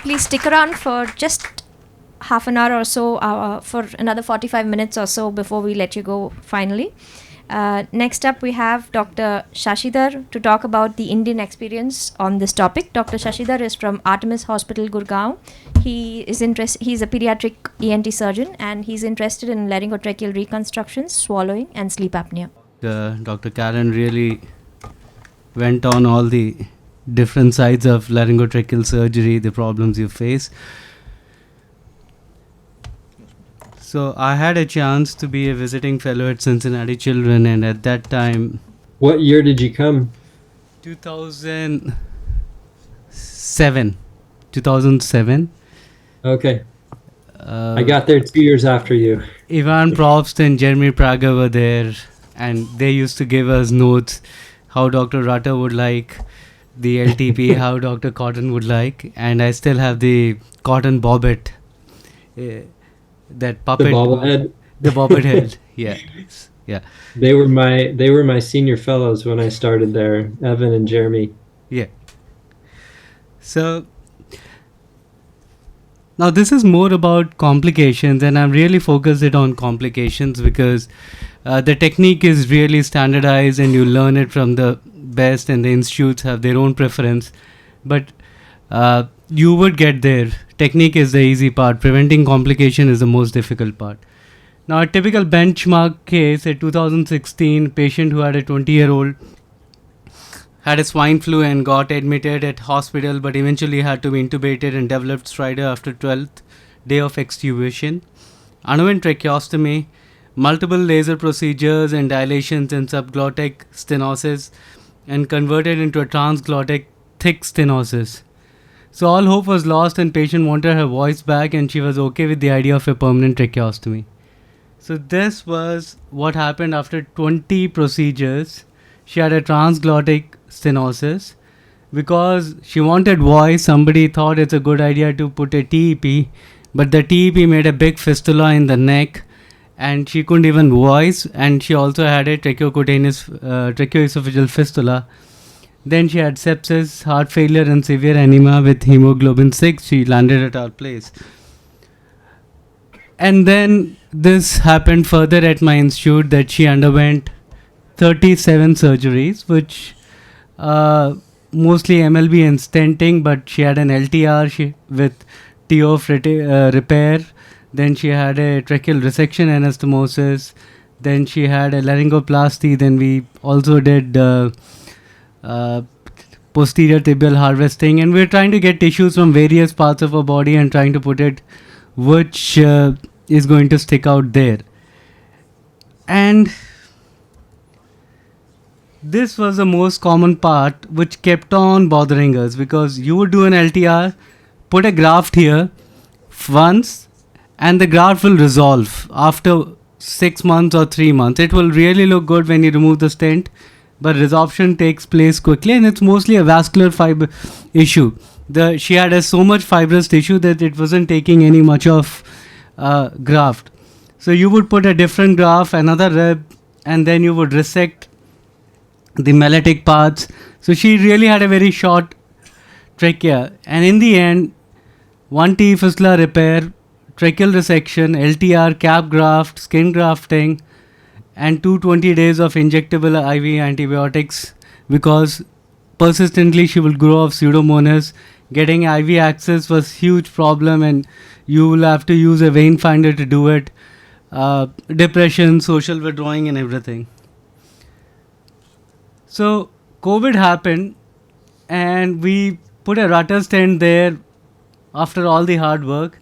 Please stick around for just half an hour or so, for another 45 minutes or so before we let you go finally. Next up, we have Dr. Shashidhar to talk about the Indian experience on this topic. Dr. Shashidhar is from Artemis Hospital, Gurgaon. He's a pediatric ENT surgeon, and he's interested in laryngotracheal reconstructions, swallowing, and sleep apnea. Dr. Karen really went on all the different sides of laryngotracheal surgery, the problems you face. So I had a chance to be a visiting fellow at Cincinnati Children, and at that time... What year did you come? 2007. 2007. Okay. I got there 2 years after you. Ivan Probst and Jeremy Prager were there, and they used to give us notes how Dr. Rutter would like the LTP, how Dr. Cotton would like, and I still have the Cotton Bobbit, that puppet. The bobblehead. The bobbit head. Yeah. They were my senior fellows when I started there, Evan and Jeremy. Yeah. So now this is more about complications, and I'm really focused it on complications because the technique is really standardized and you learn it from the best, and the institutes have their own preference. But you would get there. Technique is the easy part. Preventing complication is the most difficult part. Now, a typical benchmark case, a 2016 patient who had a 20-year-old had a swine flu and got admitted at hospital, but eventually had to be intubated and developed stridor after 12th day of extubation. Underwent tracheostomy, multiple laser procedures and dilations and subglottic stenosis, and converted into a transglottic thick stenosis. So all hope was lost, and patient wanted her voice back, and she was okay with the idea of a permanent tracheostomy. So this was what happened after 20 procedures. She had a transglottic stenosis. Because she wanted voice, somebody thought it's a good idea to put a TEP, but the TEP made a big fistula in the neck, and she couldn't even voice, and she also had a tracheoesophageal fistula. Then she had sepsis, heart failure, and severe anemia with hemoglobin 6. She landed at our place. And then this happened further at my institute, that she underwent 37 surgeries, which mostly MLB and stenting, but she had an LTR with TOF repair. Then she had a tracheal resection anastomosis. Then she had a laryngoplasty. Then we also did posterior tibial harvesting, and we're trying to get tissues from various parts of our body and trying to put it which is going to stick out there. And this was the most common part which kept on bothering us, because you would do an LTR, put a graft here once, and the graft will resolve after 6 months or 3 months. It will really look good when you remove the stent, but resorption takes place quickly, and it's mostly a vascular fiber issue. She had so much fibrous tissue that it wasn't taking any much of graft. So you would put a different graft, another rib, and then you would resect the mellitic parts. So she really had a very short trachea, and in the end, 1 T fistula repair, tracheal resection, LTR, cap graft, skin grafting, and 220 days of injectable IV antibiotics, because persistently she will grow of pseudomonas. Getting IV access was huge problem, and you will have to use a vein finder to do it. Depression, social withdrawing, and everything. So COVID happened, and we put a Rutter stent there after all the hard work.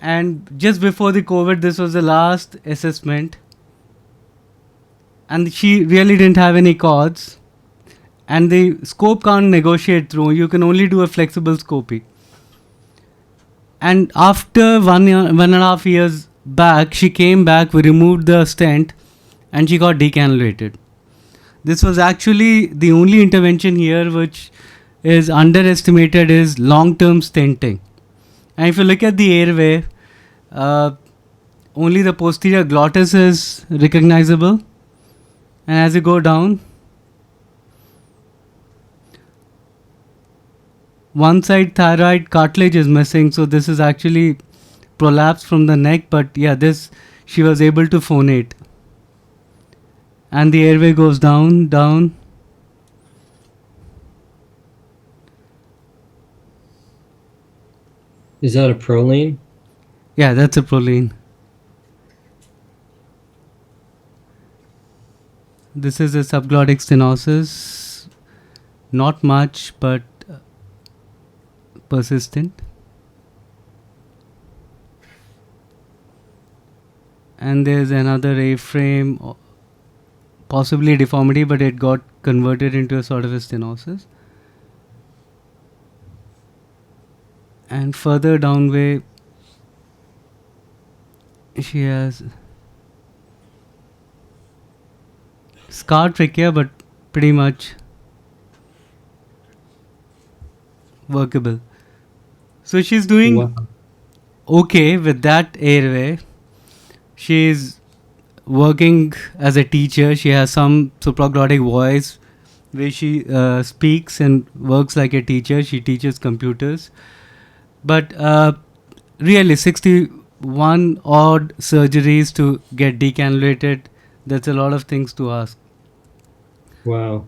And just before the COVID, this was the last assessment, and she really didn't have any cords, and the scope can't negotiate through. You can only do a flexible scopy. And after 1.5 years back, she came back, we removed the stent, and she got decannulated. This was actually the only intervention here which is underestimated, is long-term stenting. And if you look at the airway, only the posterior glottis is recognizable, and as you go down, one side thyroid cartilage is missing, so this is actually prolapse from the neck. But yeah, this she was able to phonate, and the airway goes down, down. Is that a proline? Yeah, that's a proline. This is a subglottic stenosis. Not much, but persistent. And there's another A-frame, possibly deformity, but it got converted into a sort of a stenosis. And further downway, she has scar trachea, but pretty much workable. So she's doing Wow. okay with that airway. She's working as a teacher. She has some supraglottic voice where she speaks and works like a teacher. She teaches computers. But really, 61 odd surgeries to get decannulated, that's a lot of things to ask. Wow.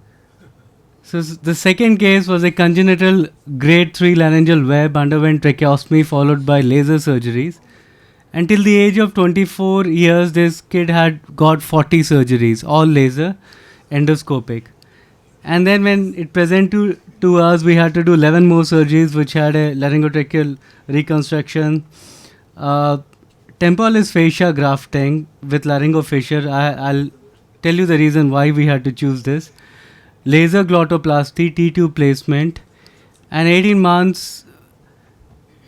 So the second case was a congenital grade 3 laryngeal web, underwent tracheostomy followed by laser surgeries. Until the age of 24 years, this kid had got 40 surgeries, all laser, endoscopic. And then when it presented to us, we had to do 11 more surgeries, which had a laryngotracheal reconstruction, temporalis fascia grafting with laryngofissure. I'll tell you the reason why we had to choose this. Laser glottoplasty, T2 placement, and 18 months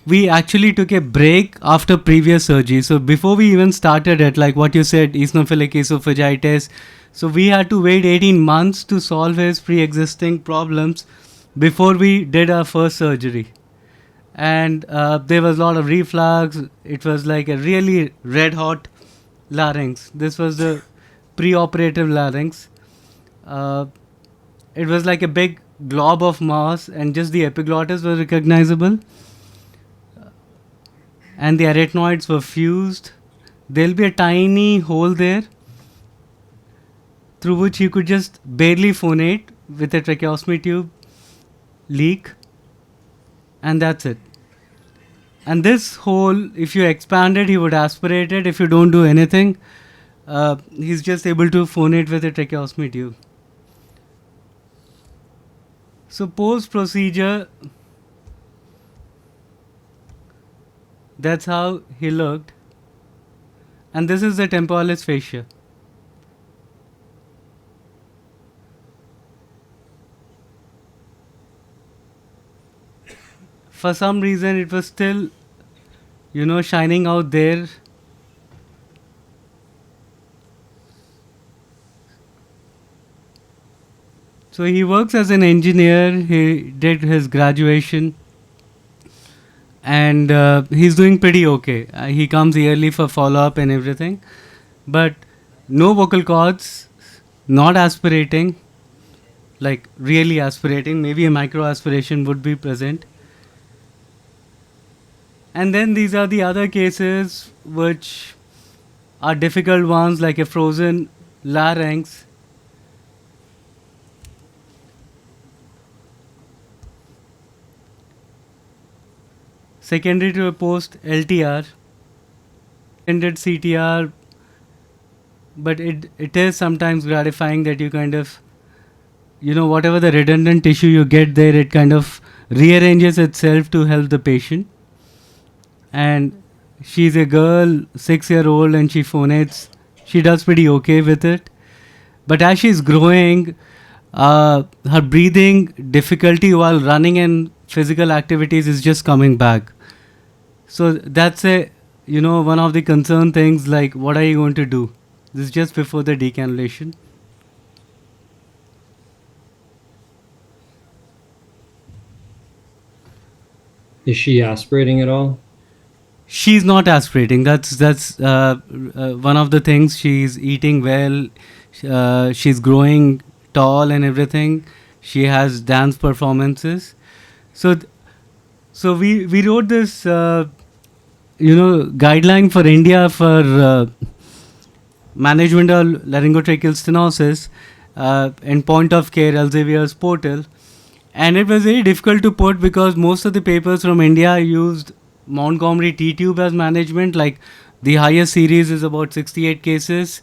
we actually took a break after previous surgery. So before we even started it, like what you said, eosinophilic esophagitis, so we had to wait 18 months to solve his pre-existing problems before we did our first surgery. And there was a lot of reflux. It was like a really red hot larynx. This was the pre-operative larynx. It was like a big glob of mass, and just the epiglottis was recognizable, and the arytenoids were fused. There'll be a tiny hole there through which you could just barely phonate with a tracheostomy tube leak, and that's it. And this hole, if you expand it, he would aspirate it. If you don't do anything, he's just able to phonate with a tracheostomy tube. So post procedure, that's how he looked. And this is the temporalis fascia. For some reason, it was still, shining out there. So he works as an engineer. He did his graduation, and he's doing pretty okay. He comes yearly for follow up and everything, but no vocal cords, not aspirating, like really aspirating. Maybe a micro aspiration would be present. And then these are the other cases which are difficult ones, like a frozen larynx. Secondary to a post LTR, ended CTR, but it is sometimes gratifying that you kind of, whatever the redundant tissue you get there, it kind of rearranges itself to help the patient. And she's a girl, 6-year-old, and she phonates. She does pretty okay with it. But as she's growing, her breathing difficulty while running and physical activities is just coming back. So that's one of the concern things, like what are you going to do? This is just before the decannulation. Is she aspirating at all? She's not aspirating. That's one of the things. She's eating well. She's growing tall and everything. She has dance performances. So So we wrote this guideline for India for management of laryngotracheal stenosis in point of care Elsevier's portal, and it was very difficult to put because most of the papers from India used Montgomery T tube as management. Like the highest series is about 68 cases.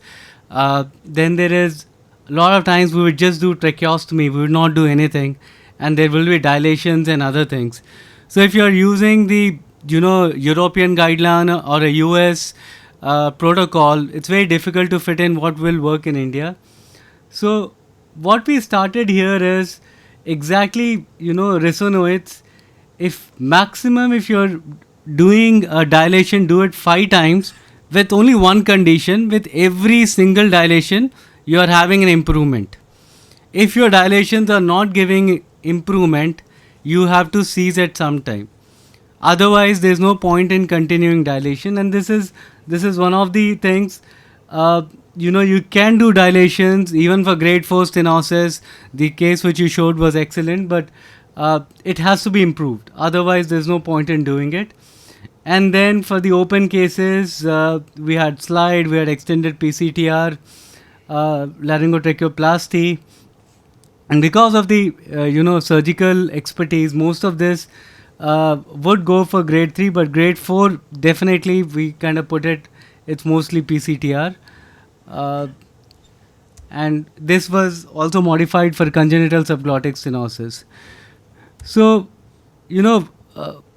Then there is a lot of times we would just do tracheostomy, we would not do anything, and there will be dilations and other things. So if you are using the European guideline or a US protocol, it's very difficult to fit in what will work in India. So what we started here is exactly resonates. If you're doing a dilation, do it 5 times with only one condition: with every single dilation you are having an improvement. If your dilations are not giving improvement, you have to cease at some time. Otherwise there's no point in continuing dilation. And this is one of the things. You can do dilations even for grade 4 stenosis. The case which you showed was excellent, but it has to be improved. Otherwise there's no point in doing it. And then for the open cases, we had slide, we had extended PCTR, laryngotracheoplasty. And because of the surgical expertise, most of this would go for grade 3, but grade 4 definitely we kind of put it, it's mostly PCTR. And this was also modified for congenital subglottic stenosis. So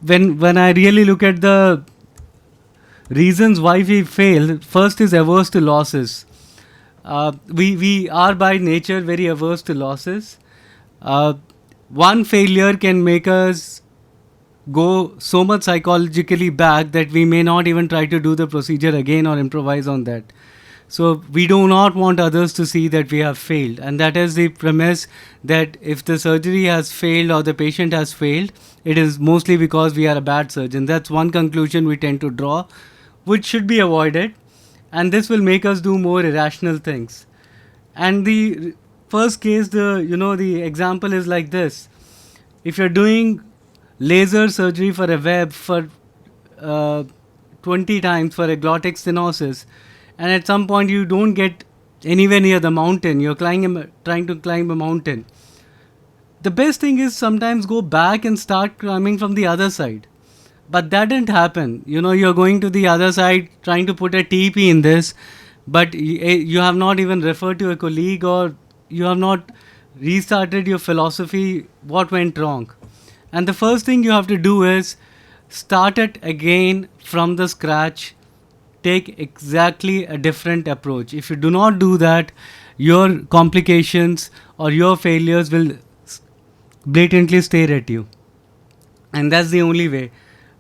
when I really look at the reasons why we fail, first is averse to losses. We are by nature very averse to losses. One failure can make us go so much psychologically back that we may not even try to do the procedure again or improvise on that. So we do not want others to see that we have failed, and that is the premise, that if the surgery has failed or the patient has failed, it is mostly because we are a bad surgeon. That's one conclusion we tend to draw, which should be avoided, and this will make us do more irrational things. And the first case, the example is like this: if you're doing laser surgery for a web for 20 times for a glottic stenosis, and at some point you don't get anywhere near the mountain, you're trying to climb a mountain, the best thing is sometimes go back and start climbing from the other side. But that didn't happen. You're going to the other side trying to put a TP in this, but you have not even referred to a colleague, or you have not restarted your philosophy. What went wrong? And the first thing you have to do is start it again from the scratch. Take exactly a different approach. If you do not do that, your complications or your failures will blatantly stare at you. And that's the only way.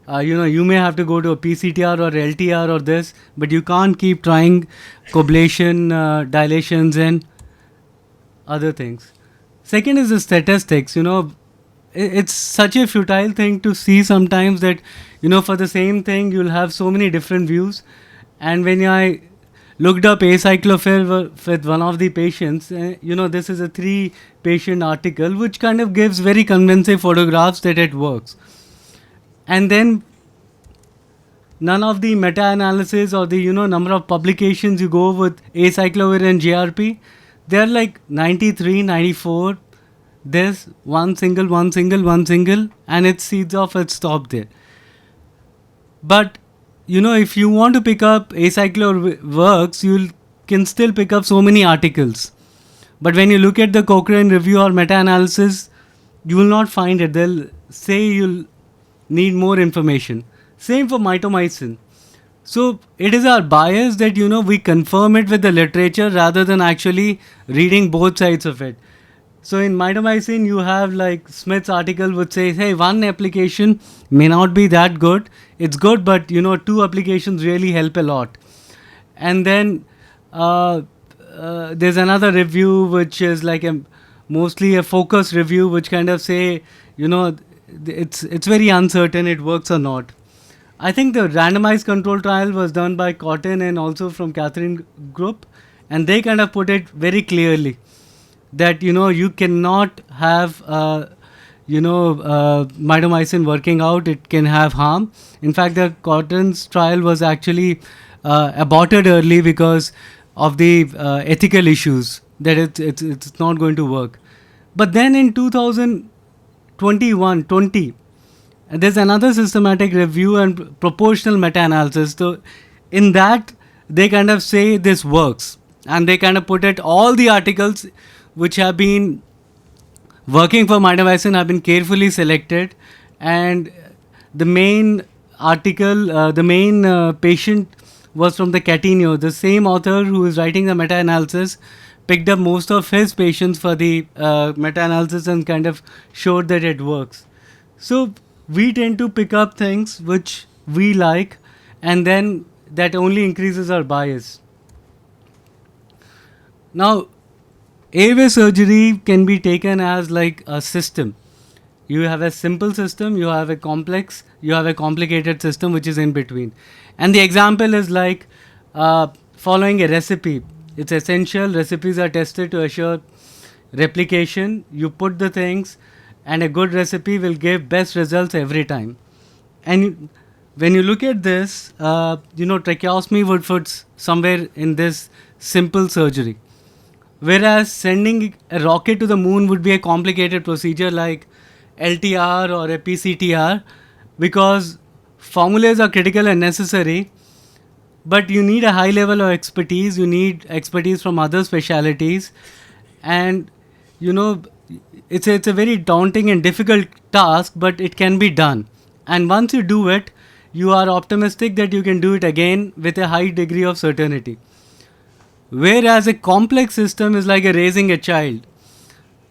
You may have to go to a PCTR or LTR or this, but you can't keep trying coblation, dilations and other things. Second is the statistics. It's such a futile thing to see sometimes that, for the same thing, you'll have so many different views. And when I looked up acyclovir with one of the patients, this is a 3-patient article which kind of gives very convincing photographs that it works. And then none of the meta-analysis or the number of publications you go with acyclovir and JRP, they're like 93, 94. There's one single, and it seeds off, it stopped there. But if you want to pick up acyclovir works, you can still pick up so many articles. But when you look at the Cochrane review or meta-analysis, you will not find it. They'll say you'll need more information. Same for mitomycin. So it is our bias that we confirm it with the literature rather than actually reading both sides of it. So in mitomycin, you have like Smith's article which says, hey, one application may not be that good. It's good, but 2 applications really help a lot. And then there's another review which is like mostly a focus review, which kind of say, it's very uncertain it works or not. I think the randomized control trial was done by Cotton and also from Catherine Group, and they kind of put it very clearly that you cannot have mitomycin working out, it can have harm. In fact, the Cotton's trial was actually aborted early because of the ethical issues that it's not going to work. But then in 2020, there's another systematic review and proportional meta-analysis. So in that, they kind of say this works, and they kind of put it all the articles which have been working for mitomycin have been carefully selected, and the main patient was from the Catinio. The same author who is writing the meta-analysis picked up most of his patients for the meta-analysis and kind of showed that it works. So we tend to pick up things which we like, and then that only increases our bias. Now, airway surgery can be taken as like a system. You have a simple system, you have a complex, you have a complicated system which is in between. And the example is like following a recipe. It's essential. Recipes are tested to assure replication. You put the things, and a good recipe will give best results every time. And when you look at this, tracheostomy would fit somewhere in this simple surgery. Whereas sending a rocket to the moon would be a complicated procedure like LTR or a PCTR, because formulas are critical and necessary, but you need a high level of expertise. You need expertise from other specialities, and it's a very daunting and difficult task, but it can be done. And once you do it, you are optimistic that you can do it again with a high degree of certainty. Whereas a complex system is like raising a child.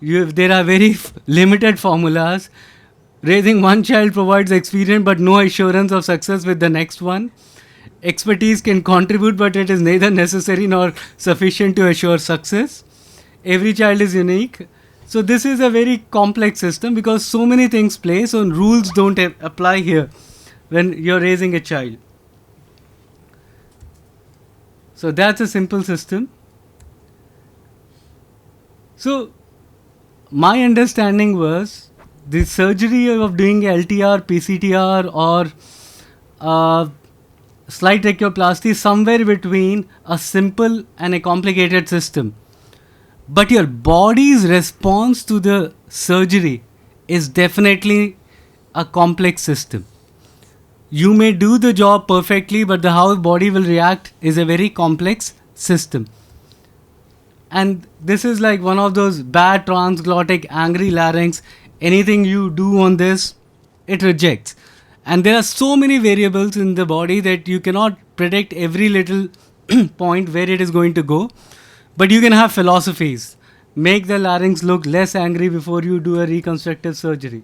There are very limited formulas. Raising one child provides experience but no assurance of success with the next one. Expertise can contribute, but it is neither necessary nor sufficient to assure success. Every child is unique. So this is a very complex system because so many things play, so rules don't apply here when you're raising a child. So that's a simple system. So my understanding was the surgery of doing LTR, PCTR or slight tracheoplasty somewhere between a simple and a complicated system. But your body's response to the surgery is definitely a complex system. You may do the job perfectly, but how the body will react is a very complex system. And this is like one of those bad transglottic angry larynx. Anything you do on this, it rejects. And there are so many variables in the body that you cannot predict every little point where it is going to go. But you can have philosophies. Make the larynx look less angry before you do a reconstructive surgery.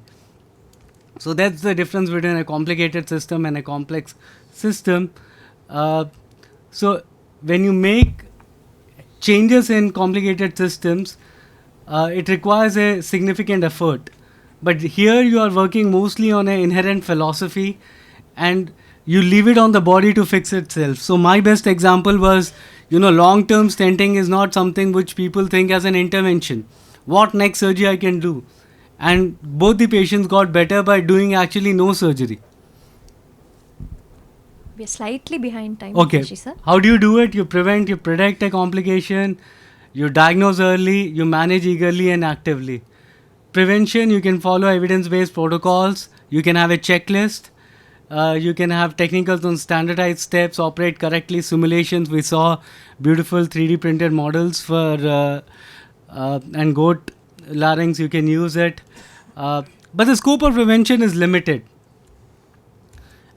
So that's the difference between a complicated system and a complex system. So when you make changes in complicated systems, it requires a significant effort. But here you are working mostly on an inherent philosophy, and you leave it on the body to fix itself. So my best example was, long-term stenting is not something which people think as an intervention. What next surgery I can do? And both the patients got better by doing actually no surgery. We are slightly behind time. Okay. Sir. How do you do it? You prevent, you predict a complication, you diagnose early, you manage eagerly and actively. Prevention, you can follow evidence-based protocols, you can have a checklist, you can have technicals on standardized steps, operate correctly, simulations. We saw beautiful 3D printed models for and goat larynx, you can use it. But the scope of prevention is limited.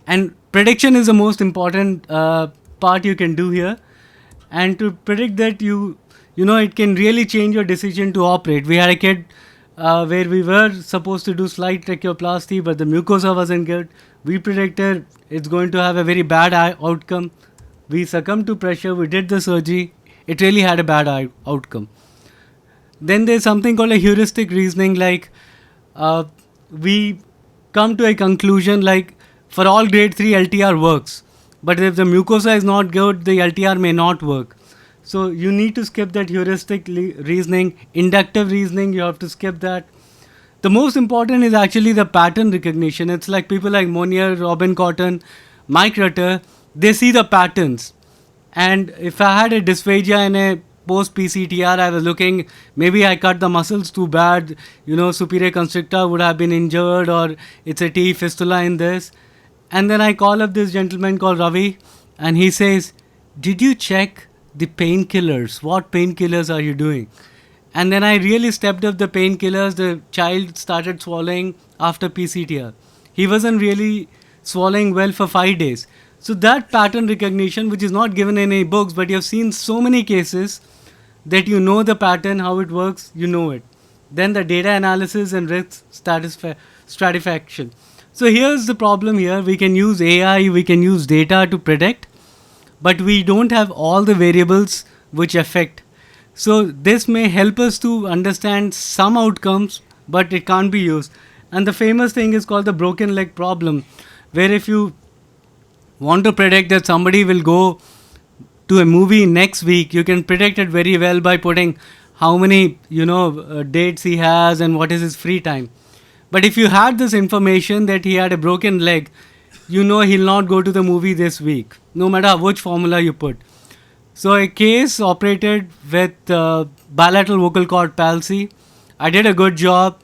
And prediction is the most important part you can do here. And to predict that, it can really change your decision to operate. We had a kid where we were supposed to do slight tracheoplasty, but the mucosa wasn't good. We predicted it's going to have a very bad outcome. We succumbed to pressure. We did the surgery. It really had a bad outcome. Then there's something called a heuristic reasoning, like we come to a conclusion like for all grade 3 LTR works, but if the mucosa is not good, the LTR may not work. So you need to skip that heuristic reasoning. Inductive reasoning, you have to skip that. The most important is actually the pattern recognition. It's like people like Monier, Robin Cotton, Mike Rutter, they see the patterns. And if I had a dysphagia in a post PCTR, I was looking, maybe I cut the muscles too bad, superior constrictor would have been injured, or it's a T fistula in this. And then I call up this gentleman called Ravi, and he says, "Did you check the painkillers? What painkillers are you doing?" And then I really stepped up the painkillers. The child started swallowing after PCTR. He wasn't really swallowing well for 5 days. So that pattern recognition, which is not given in any books, but you have seen so many cases that you know the pattern, how it works, you know it. Then the data analysis and risk stratification. So here's the problem here. We can use AI, we can use data to predict, but we don't have all the variables which affect. So this may help us to understand some outcomes, but it can't be used. And the famous thing is called the broken leg problem, where if you want to predict that somebody will go to a movie next week, you can predict it very well by putting how many dates he has and what is his free time. But if you had this information that he had a broken leg, he'll not go to the movie this week, no matter which formula you put. So a case operated with bilateral vocal cord palsy. I did a good job,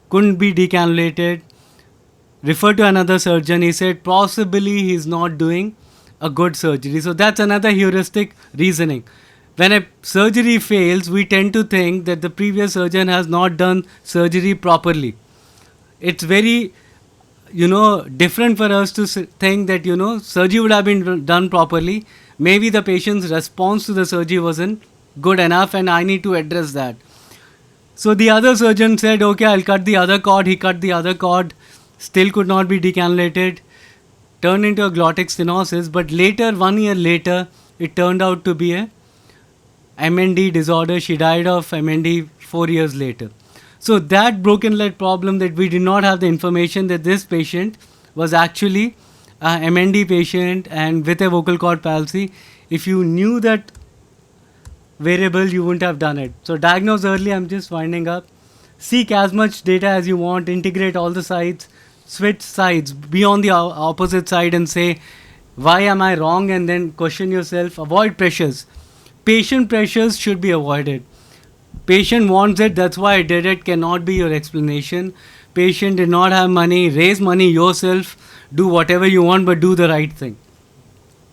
couldn't be decannulated, referred to another surgeon. He said possibly he's not doing a good surgery. So that's another heuristic reasoning. When a surgery fails, we tend to think that the previous surgeon has not done surgery properly. It's very different for us to think that surgery would have been done properly. Maybe the patient's response to the surgery wasn't good enough, and I need to address that. So the other surgeon said, okay, I'll cut the other cord. He cut the other cord, still could not be decannulated, turned into a glottic stenosis. But later, 1 year later, it turned out to be a MND disorder. She died of MND 4 years later. So that broken leg problem, that we did not have the information that this patient was actually a MND patient and with a vocal cord palsy. If you knew that variable, you wouldn't have done it. So diagnose early. I'm just winding up. Seek as much data as you want. Integrate all the sides. Switch sides. Be on the opposite side and say, why am I wrong? And then question yourself. Avoid pressures. Patient pressures should be avoided. Patient wants it, that's why I did it, cannot be your explanation. Patient did not have money. Raise money yourself. Do whatever you want, but do the right thing.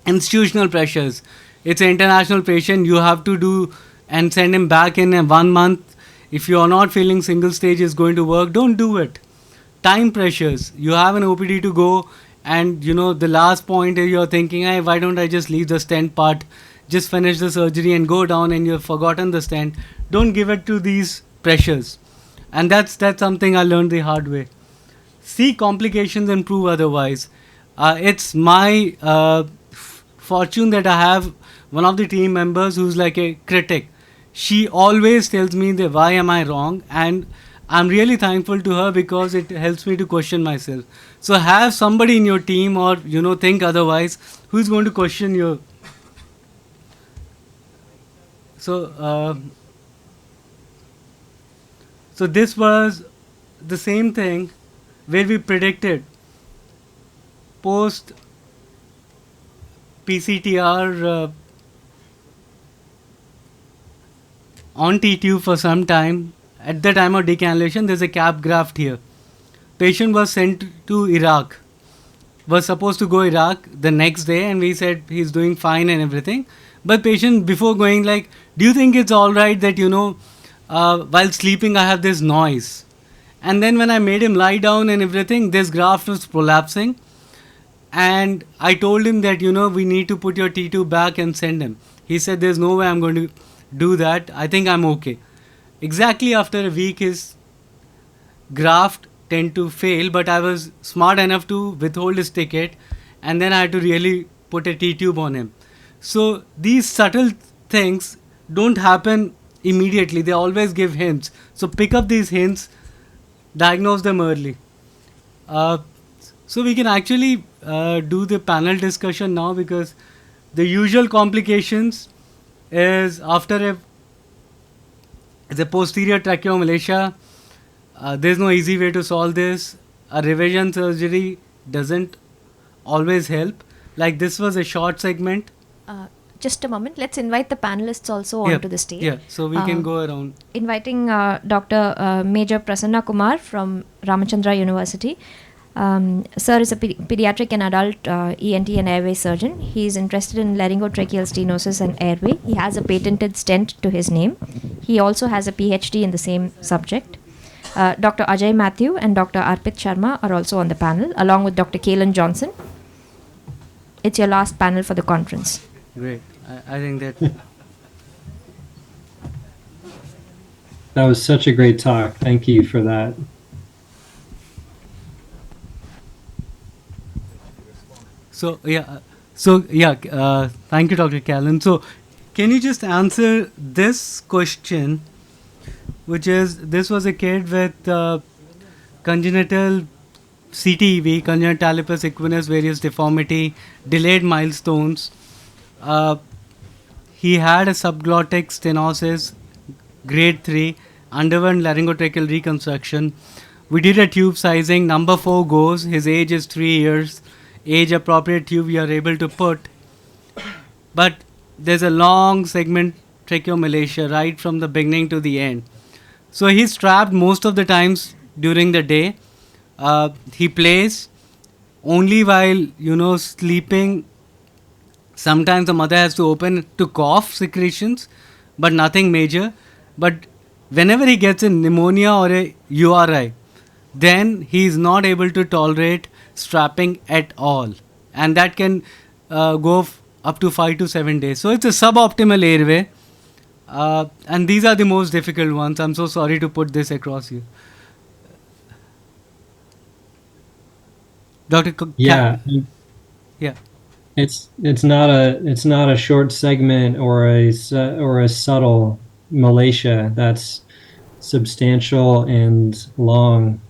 Institutional pressures. It's an international patient. You have to do and send him back in 1 month. If you are not feeling single stage is going to work, don't do it. Time pressures. You have an OPD to go, and the last point is you're thinking, hey, why don't I just leave the stent part, just finish the surgery and go down, and you've forgotten the stent. Don't give it to these pressures. And that's something I learned the hard way. See complications and prove otherwise. It's my fortune that I have one of the team members who's like a critic. She always tells me that why am I wrong, and I'm really thankful to her because it helps me to question myself. So have somebody in your team, or think otherwise, who's going to question you. So this was the same thing where we predicted post PCTR on T-tube for some time. At the time of decannulation, there's a cap graft here. Patient was sent to Iraq. Was supposed to go Iraq the next day, and we said he's doing fine and everything. But patient before going like, do you think it's all right that while sleeping I have this noise? And then when I made him lie down and everything, this graft was prolapsing. And I told him that we need to put your T2 back and send him. He said there's no way I'm going to do that. I think I'm okay. Exactly after a week his graft tend to fail, but I was smart enough to withhold his ticket, and then I had to really put a T-tube on him. So these subtle things don't happen immediately. They always give hints. So pick up these hints, diagnose them early. So we can actually do the panel discussion now, because the usual complications is after the posterior tracheomalacia, There's no easy way to solve this. A revision surgery doesn't always help. Like this was a short segment. Just a moment. Let's invite the panelists also Yeah, onto the stage. yeah. So we can go around. Inviting Dr. Major Prasanna Kumar from Ramachandra University. Sir is a pediatric and adult ENT and airway surgeon. He is interested in laryngotracheal stenosis and airway. He has a patented stent to his name. He also has a PhD in the same subject. Dr. Ajay Matthew and Dr. Arpit Sharma are also on the panel, along with Dr. Kalen Johnson. It's your last panel for the conference. Great. I think that That was such a great talk. Thank you for that. So thank you, Dr. Callan. So, can you just answer this question, which is this was a kid with congenital CTEV, congenital talipes equinus various deformity, delayed milestones. He had a subglottic stenosis, grade 3, underwent laryngotracheal reconstruction. We did a tube sizing. Number 4 goes. His age is 3 years. Age appropriate tube we are able to put. But there's a long segment tracheomalacia right from the beginning to the end. So he's strapped most of the times during the day. He plays only while sleeping. Sometimes the mother has to open to cough secretions, but nothing major. But whenever he gets a pneumonia or a URI, then he is not able to tolerate strapping at all, and that can go up to 5 to 7 days. So it's a suboptimal airway, and these are the most difficult ones. I'm so sorry to put this across you, Dr. Yeah. Yeah. It's not a short segment or a subtle malacia. That's substantial and long.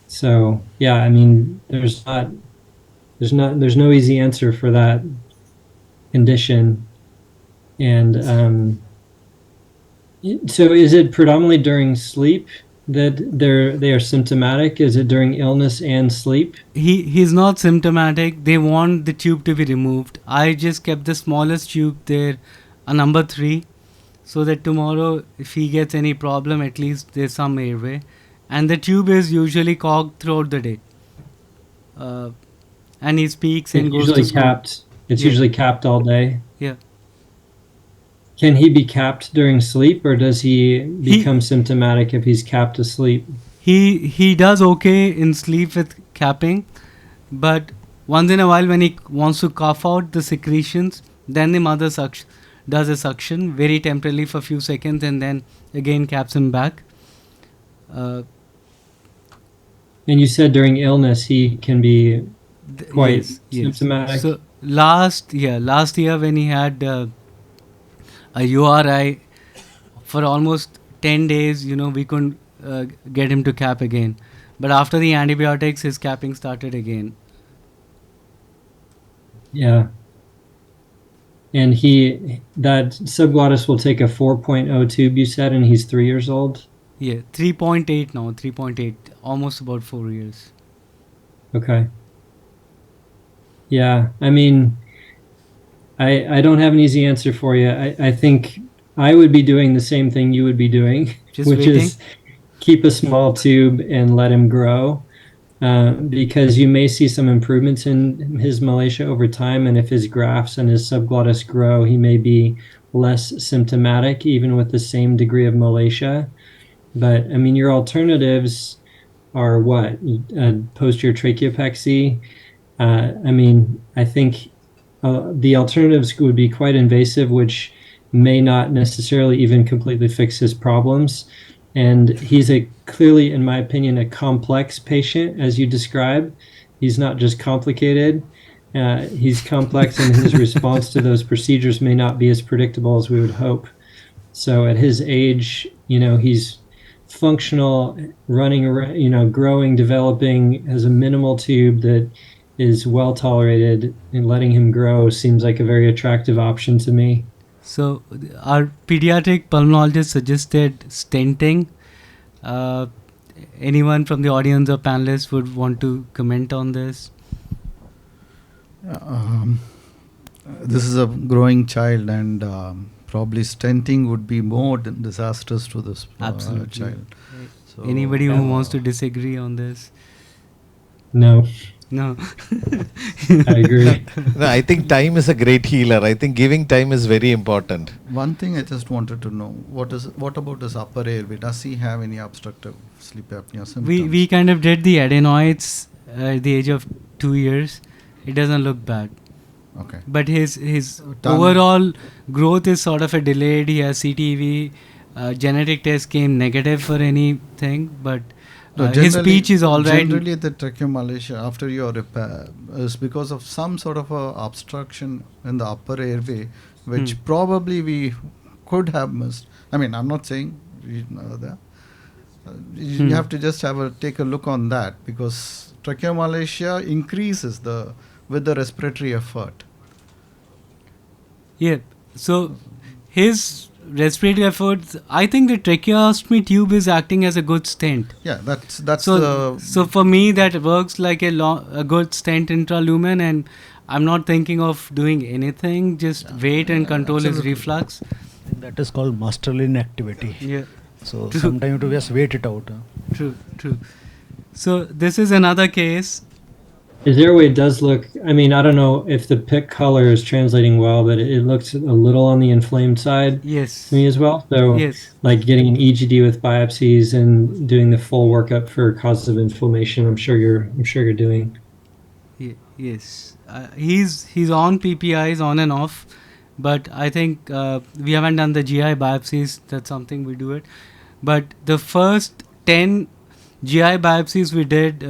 So yeah, I mean, there's no easy answer for that condition. And so is it predominantly during sleep that they are symptomatic? Is it during illness and sleep? He's not symptomatic. They want the tube to be removed. I just kept the smallest tube there, a number 3, so that tomorrow if he gets any problem, at least there's some airway. And the tube is usually cogged throughout the day. And he speaks and goes to school. Capped. It's usually capped all day. Yeah. Can he be capped during sleep, or does he become symptomatic if he's capped asleep? He does okay in sleep with capping, but once in a while when he wants to cough out the secretions, then the mother does a suction very temporarily for a few seconds and then again caps him back. And you said during illness he can be quite symptomatic. Yes. So last year when he had a URI for almost 10 days, we couldn't get him to cap again. But after the antibiotics, his capping started again. Yeah. And that subglottis will take a 4.0 tube, you said, and he's 3 years old? Yeah, 3.8 now, 3.8, almost about 4 years. Okay. Yeah, I mean, I don't have an easy answer for you. I think I would be doing the same thing you would be doing, which is keep a small tube and let him grow, because you may see some improvements in his malacia over time, and if his grafts and his subglottis grow, he may be less symptomatic even with the same degree of malacia. But I mean, your alternatives are what? Posterior tracheopexy. I mean, I think the alternatives would be quite invasive, which may not necessarily even completely fix his problems. And he's clearly, in my opinion, a complex patient, as you describe. He's not just complicated. He's complex, and his response to those procedures may not be as predictable as we would hope. So at his age, he's functional, running around, growing, developing, has a minimal tube that is well tolerated, and letting him grow seems like a very attractive option to me. So our pediatric pulmonologist suggested stenting. anyone from the audience or panelists would want to comment on this? This is a growing child, and probably stenting would be more disastrous to this child. So, anybody who wants to disagree on this? No. No. I agree. No, I think time is a great healer. I think giving time is very important. One thing I just wanted to know, what about his upper airway? Does he have any obstructive sleep apnea symptoms? We kind of did the adenoids at the age of 2 years. It doesn't look bad. Okay. But his overall growth is sort of a delayed. He has CTV. Genetic test came negative for anything, but his speech is all right. Generally, the tracheomalacia after your repair is because of some sort of a obstruction in the upper airway, which probably we could have missed. I mean, I'm not saying we know that. You have to just take a look on that, because tracheomalacia increases with the respiratory effort. Yeah. So his respiratory efforts, I think the tracheostomy tube is acting as a good stent. Yeah, that's so for me that works like a good stent intralumen, and I'm not thinking of doing anything, just wait and control his reflux. That is called Masterlin activity. Yeah. So sometimes you have to just wait it out. True. So this is another case. His airway does look, I mean, I don't know if the PIC color is translating well, but it looks a little on the inflamed side. Yes. To me as well. So yes. Like getting an EGD with biopsies and doing the full workup for causes of inflammation, I'm sure you're doing. Yes. He's on PPIs on and off, but I think we haven't done the GI biopsies. That's something we do it. But the first 10 GI biopsies we did,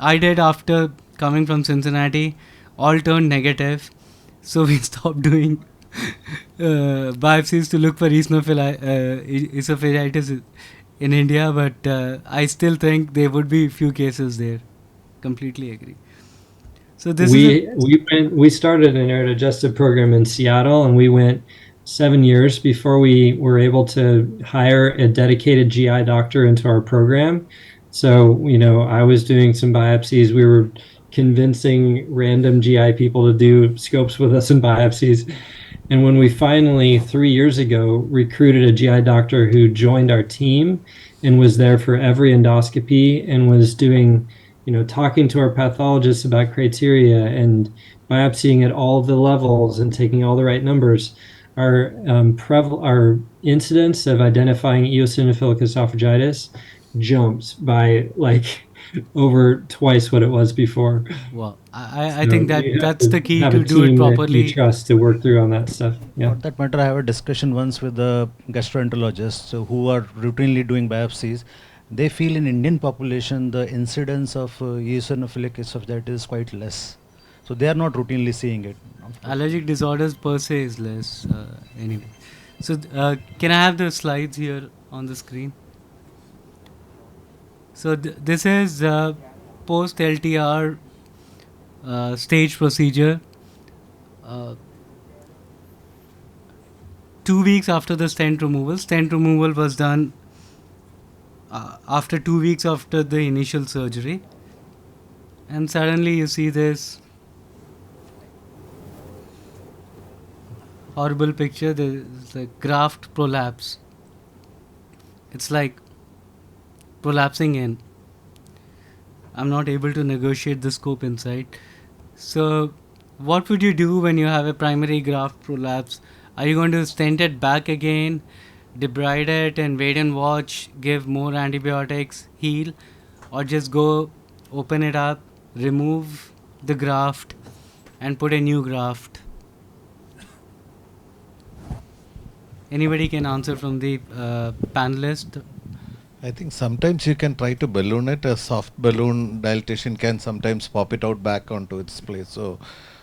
I did after coming from Cincinnati, all turned negative. So we stopped doing biopsies to look for esophagitis in India, but I still think there would be few cases there. Completely agree. So this we started an air digestive program in Seattle, and we went 7 years before we were able to hire a dedicated GI doctor into our program. So, I was doing some biopsies. We were convincing random GI people to do scopes with us and biopsies. And when we finally, 3 years ago, recruited a GI doctor who joined our team and was there for every endoscopy and was doing, talking to our pathologists about criteria and biopsying at all the levels and taking all the right numbers, our incidence of identifying eosinophilic esophagitis jumps by over twice what it was before. Well, I think that's the key to do it properly. That you trust to work through on that stuff. Yeah. For that matter, I have a discussion once with the gastroenterologists who are routinely doing biopsies. They feel in Indian population the incidence of eosinophilic esophagitis is quite less. So they are not routinely seeing it. Allergic disorders per se is less anyway. So can I have the slides here on the screen? So this is post LTR stage procedure. 2 weeks after the stent removal. Stent removal was done after 2 weeks after the initial surgery. And suddenly you see this horrible picture. There's a graft prolapse. It's like prolapsing in. I'm not able to negotiate the scope inside. So what would you do when you have a primary graft prolapse? Are you going to stent it back again, debride it and wait and watch, give more antibiotics, heal, or just go open it up, remove the graft and put a new graft? Anybody can answer from the panelist? I think sometimes you can try to balloon it. A soft balloon dilatation can sometimes pop it out back onto its place. So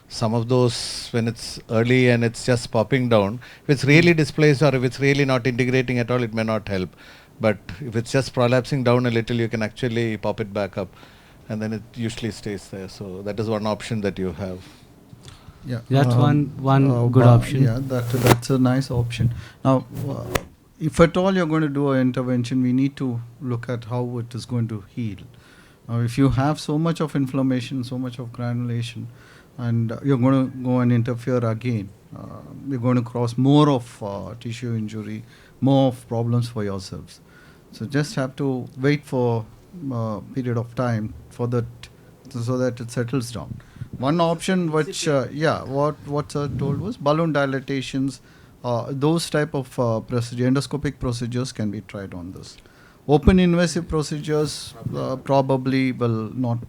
some of those, when it's early and it's just popping down, if it's really displaced or if it's really not integrating at all, it may not help. But if it's just prolapsing down a little, you can actually pop it back up, and then it usually stays there. So that is one option that you have. Yeah, that's one good option. Yeah, that's a nice option. Now, if at all you're going to do an intervention, we need to look at how it is going to heal. If you have so much of inflammation, so much of granulation, and you're going to go and interfere again, you're going to cause more of tissue injury, more of problems for yourselves. So just have to wait for a period of time for that, so that it settles down. One option which, what sir told was balloon dilatations. Those type of endoscopic procedures can be tried on this. Open invasive procedures probably will not.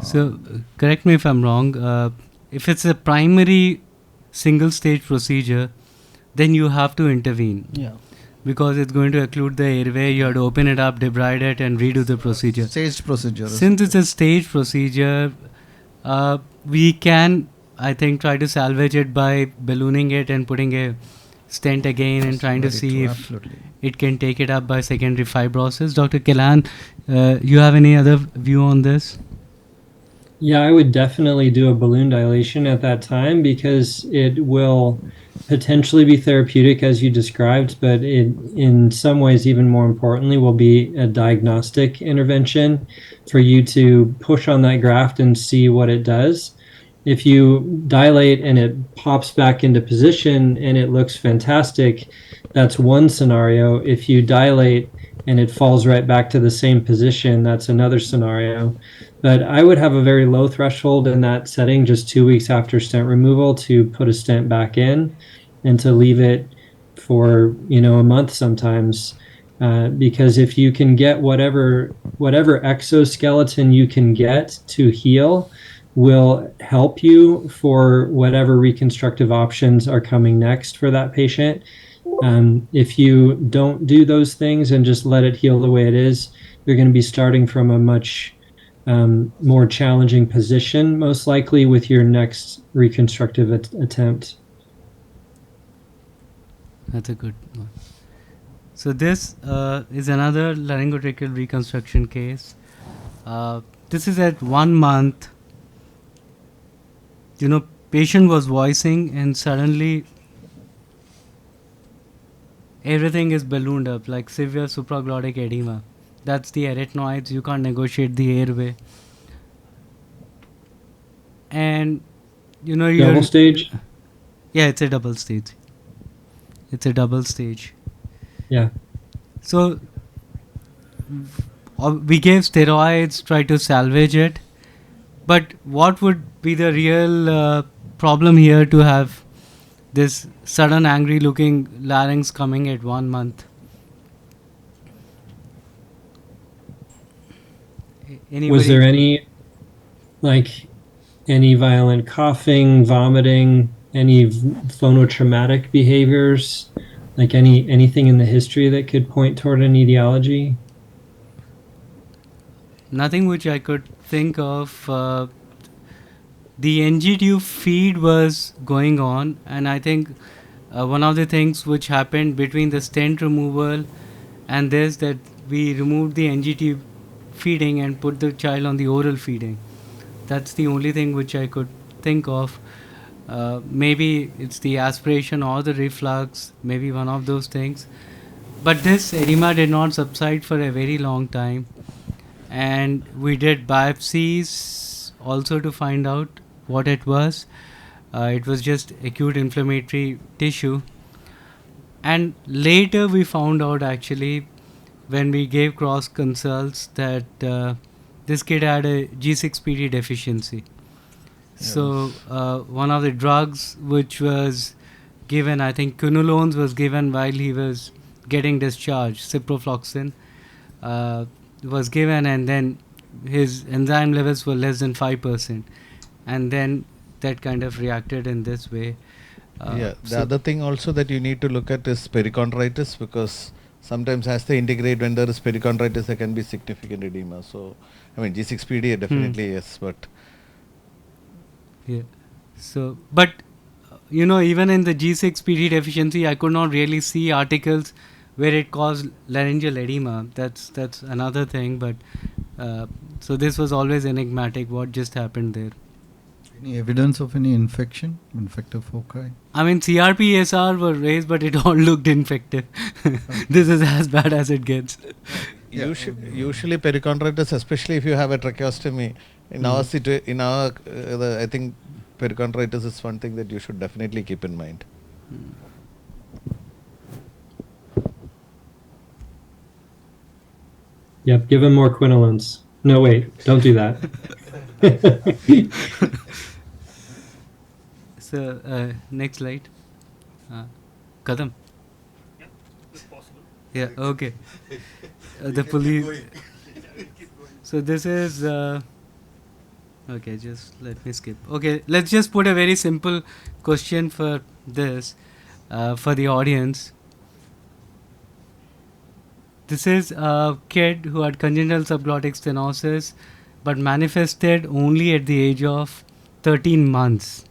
So, correct me if I'm wrong. If it's a primary single stage procedure, then you have to intervene. Yeah. Because it's going to occlude the airway, you have to open it up, debride it, and redo the procedure. Staged procedure. Since it's a staged procedure, we can, I think, try to salvage it by ballooning it and putting a stent again and trying to see if it can take it up by secondary fibrosis. Dr. Kelan, you have any other view on this? Yeah, I would definitely do a balloon dilation at that time because it will potentially be therapeutic as you described, but it, in some ways, even more importantly, will be a diagnostic intervention for you to push on that graft and see what it does. If you dilate and it pops back into position and it looks fantastic, that's one scenario. If you dilate and it falls right back to the same position, that's another scenario. But I would have a very low threshold in that setting, just 2 weeks after stent removal, to put a stent back in and to leave it for a month sometimes. Because if you can get whatever exoskeleton you can get to heal, will help you for whatever reconstructive options are coming next for that patient. If you don't do those things and just let it heal the way it is, you're going to be starting from a much more challenging position, most likely, with your next reconstructive attempt. That's a good one. So this is another laryngotracheal reconstruction case. This is at 1 month. Patient was voicing and suddenly everything is ballooned up, like severe supraglottic edema. That's the arytenoids. You can't negotiate the airway. And double stage? Yeah, it's a double stage. Yeah. So we gave steroids, tried to salvage it. But what would be the real problem here to have this sudden angry looking larynx coming at 1 month? Anybody? Was there any violent coughing, vomiting, any phonotraumatic behaviors, like anything in the history that could point toward an etiology? Nothing which I could think of. The NG tube feed was going on, and I think one of the things which happened between the stent removal and this, that we removed the NG tube feeding and put the child on the oral feeding. That's the only thing which I could think of. Maybe it's the aspiration or the reflux, maybe one of those things. But this edema did not subside for a very long time. And we did biopsies also to find out what it was. It was just acute inflammatory tissue. And later we found out, actually, when we gave cross consults, that this kid had a G6PD deficiency. Yes. So one of the drugs which was given, I think quinolones was given while he was getting discharged, ciprofloxacin was given, and then his enzyme levels were less than 5%, and then that kind of reacted in this way. The other thing also that you need to look at is perichondritis, because sometimes as they integrate, when there is perichondritis, there can be significant edema. So, I mean, G6PD definitely yes, but yeah. So, but even in the G6PD deficiency, I could not really see articles where it caused laryngeal edema. That's another thing. But so this was always enigmatic. What just happened there? Any evidence of any infection, infective foci? I mean, CRP-SR were raised, but it all looked infective. This is as bad as it gets. Usually perichondritis, especially if you have a tracheostomy, in our I think perichondritis is one thing that you should definitely keep in mind. Yep, give him more quinolines. No, wait, don't do that. So, next slide. Kadam. Yeah, it's possible. Yeah, okay. The police. So this is. Okay, just let me skip. Okay, let's just put a very simple question for this, for the audience. This is a kid who had congenital subglottic stenosis, but manifested only at the age of 13 months.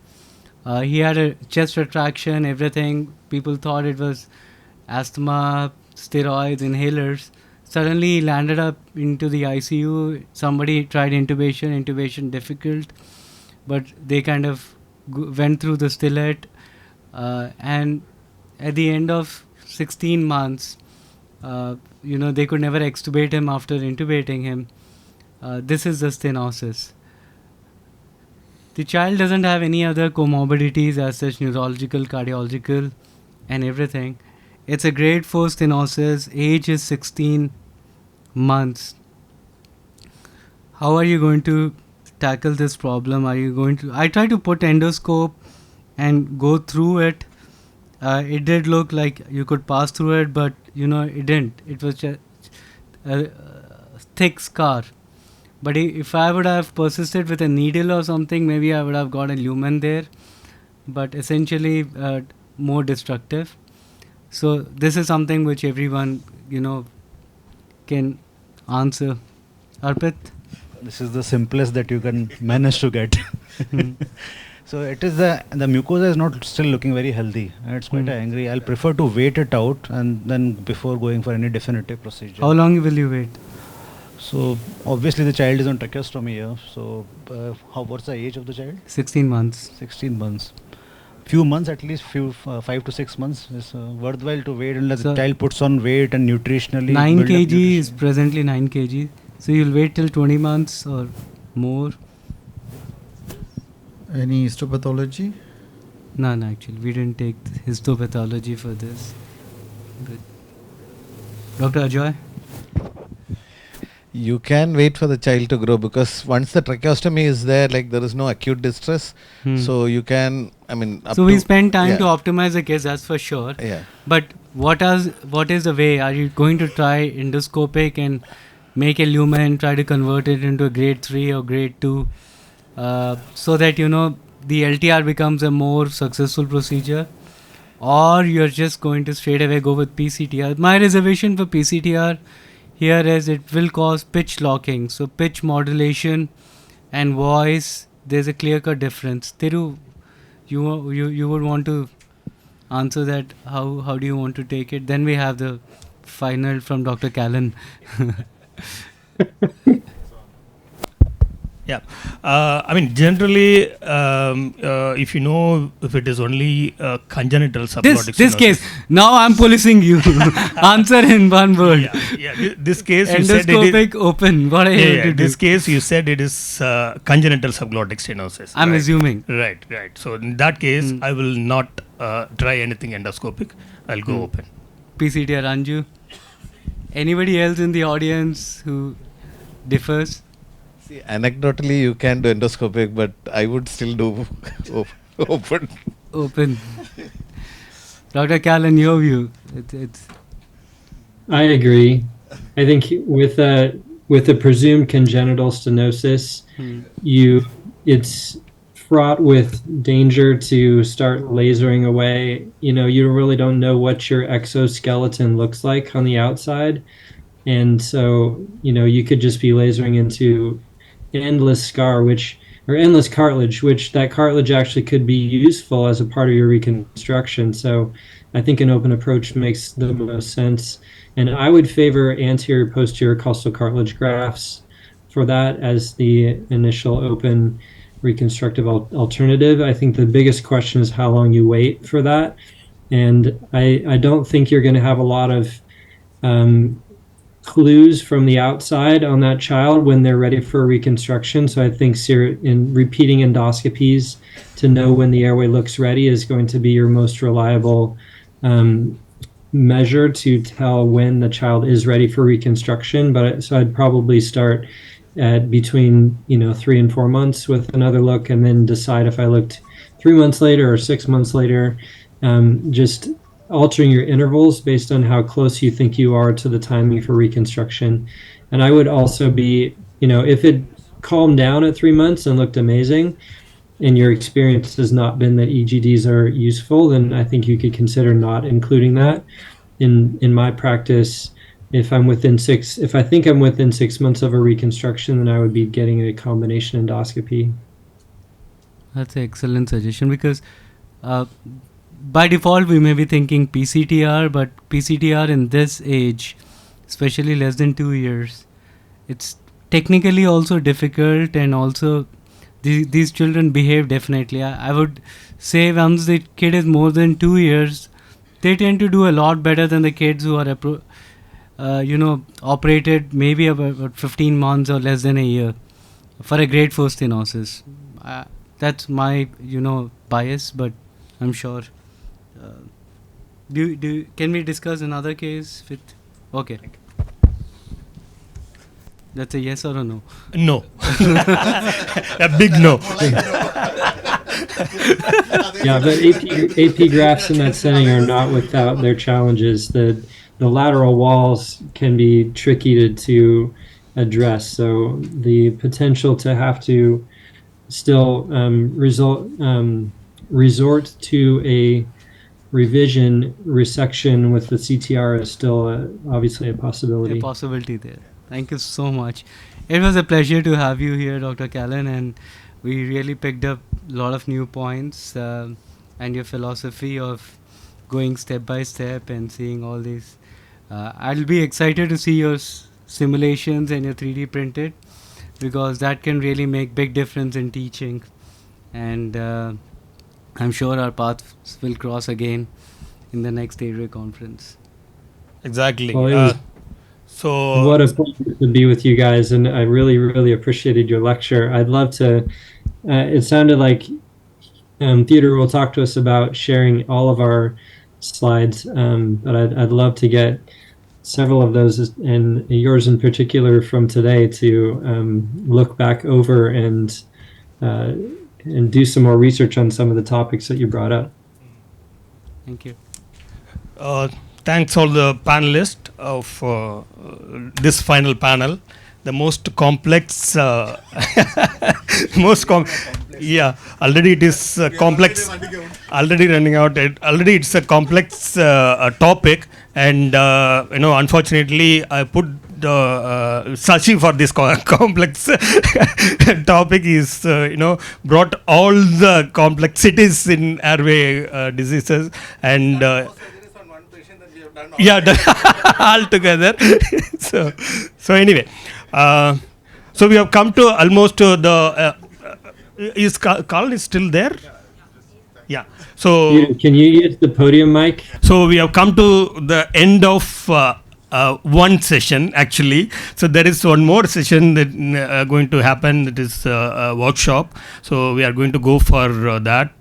He had a chest retraction, everything. People thought it was asthma, steroids, inhalers. Suddenly he landed up into the ICU. Somebody tried intubation difficult, but they kind of went through the stillet. And at the end of 16 months, they could never extubate him after intubating him. This is the stenosis. The child doesn't have any other comorbidities as such, neurological, cardiological, and everything. It's a grade 4 stenosis. Age is 16 months. How are you going to tackle this problem? I tried to put endoscope and go through it. It did look like you could pass through it, but it didn't. It was just a thick scar. But if I would have persisted with a needle or something, maybe I would have got a lumen there. But essentially, more destructive. So this is something which everyone, can answer. Arpit? This is the simplest that you can manage to get. So it is the mucosa is not still looking very healthy. It's quite angry. I'll prefer to wait it out and then before going for any definitive procedure. How long will you wait? So obviously the child is on tracheostomy here. So what's the age of the child? 16 months. 16 months. Few months, at least 5 to 6 months is worthwhile to wait unless the child puts on weight and nutritionally. 9 kg is presently 9 kg. So you'll wait till 20 months or more. Any histopathology? No, actually, we didn't take histopathology for this. But Dr. Ajoy? You can wait for the child to grow because once the tracheostomy is there, there is no acute distress. So you can, so we spend time to optimize the case, that's for sure. Yeah. But what is the way? Are you going to try endoscopic and make a lumen, try to convert it into a grade 3 or grade 2? So that the LTR becomes a more successful procedure, or you're just going to straight away go with PCTR. My reservation for PCTR here is it will cause pitch locking, so pitch modulation and voice, there's a clear-cut difference. Thiru, you would want to answer that. How do you want to take it? Then we have the final from Dr. Callan. Yeah, generally, if if it is only congenital subglottic this case, now I'm policing you. Answer in one word. This case, you said it is open. What are you to do? This case, you said it is congenital subglottic stenosis. I'm assuming. Right. So in that case, I will not try anything endoscopic. I'll go open. PCTR, Anju. Anybody else in the audience who differs? Anecdotally, you can do endoscopic, but I would still do open. Open. Dr. Callan, your view? It's. I agree. I think with a presumed congenital stenosis, it's fraught with danger to start lasering away. You really don't know what your exoskeleton looks like on the outside, and so you could just be lasering into endless scar, or endless cartilage, which that cartilage actually could be useful as a part of your reconstruction. So I think an open approach makes the most sense. And I would favor anterior posterior costal cartilage grafts for that as the initial open. reconstructive alternative. I think the biggest question is how long you wait for that. And I don't think you're going to have a lot of clues from the outside on that child when they're ready for reconstruction. So I think in repeating endoscopies to know when the airway looks ready is going to be your most reliable measure to tell when the child is ready for reconstruction. But so I'd probably start at between 3 and 4 months with another look, and then decide if I looked 3 months later or 6 months later. Just altering your intervals based on how close you think you are to the timing for reconstruction. And I would also be, if it calmed down at 3 months and looked amazing, and your experience has not been that EGDs are useful, then I think you could consider not including that. In my practice, if I think I'm within 6 months of a reconstruction, then I would be getting a combination endoscopy. That's an excellent suggestion, because by default we may be thinking PCTR, but PCTR in this age, especially less than 2 years, it's technically also difficult, and also these children behave differently. I would say once the kid is more than 2 years, they tend to do a lot better than the kids who are operated maybe about 15 months or less than a year for a grade 4 stenosis. That's my bias, but I'm sure. Can we discuss another case with? Okay. That's a yes or a no? No. A big no. Yeah, but AP grafts in that setting are not without their challenges. The lateral walls can be tricky to address. So the potential to have to still resort to a revision resection with the CTR is still obviously a possibility. A possibility there. Thank you so much. It was a pleasure to have you here, Dr. Callan, and we really picked up a lot of new points, and your philosophy of going step by step and seeing all these. I'll be excited to see your simulations and your 3D printed, because that can really make big difference in teaching, and I'm sure our paths will cross again in the next airway conference. Exactly. So what a pleasure to be with you guys, and I really, really appreciated your lecture. I'd love to. It sounded like Thiru will talk to us about sharing all of our slides, but I'd love to get several of those, and yours in particular from today, to look back over and do some more research on some of the topics that you brought up. Thank you. Thanks all the panelists of this final panel. The most complex, already it is complex, already running out, already it's a complex topic, and unfortunately I put searching for this complex topic is brought all the complexities in airway diseases, and all together. so anyway, so we have come to almost to the is Carl is still there? Yeah. So can you use the podium mic? So we have come to the end of one session actually. So there is one more session that going to happen. It is a workshop. So we are going to go for that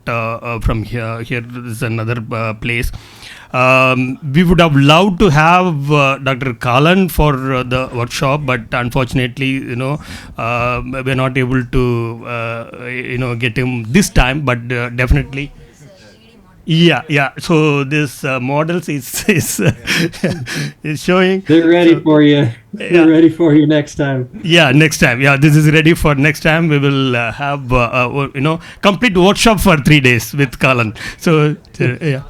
from here. Here is another place. We would have loved to have Dr. Callan for the workshop, but unfortunately, we're not able to, get him this time. But definitely, yeah. So this models is showing. They're ready for you. They're ready for you next time. Yeah, next time. Yeah, this is ready for next time. We will have complete workshop for 3 days with Callan. So yeah.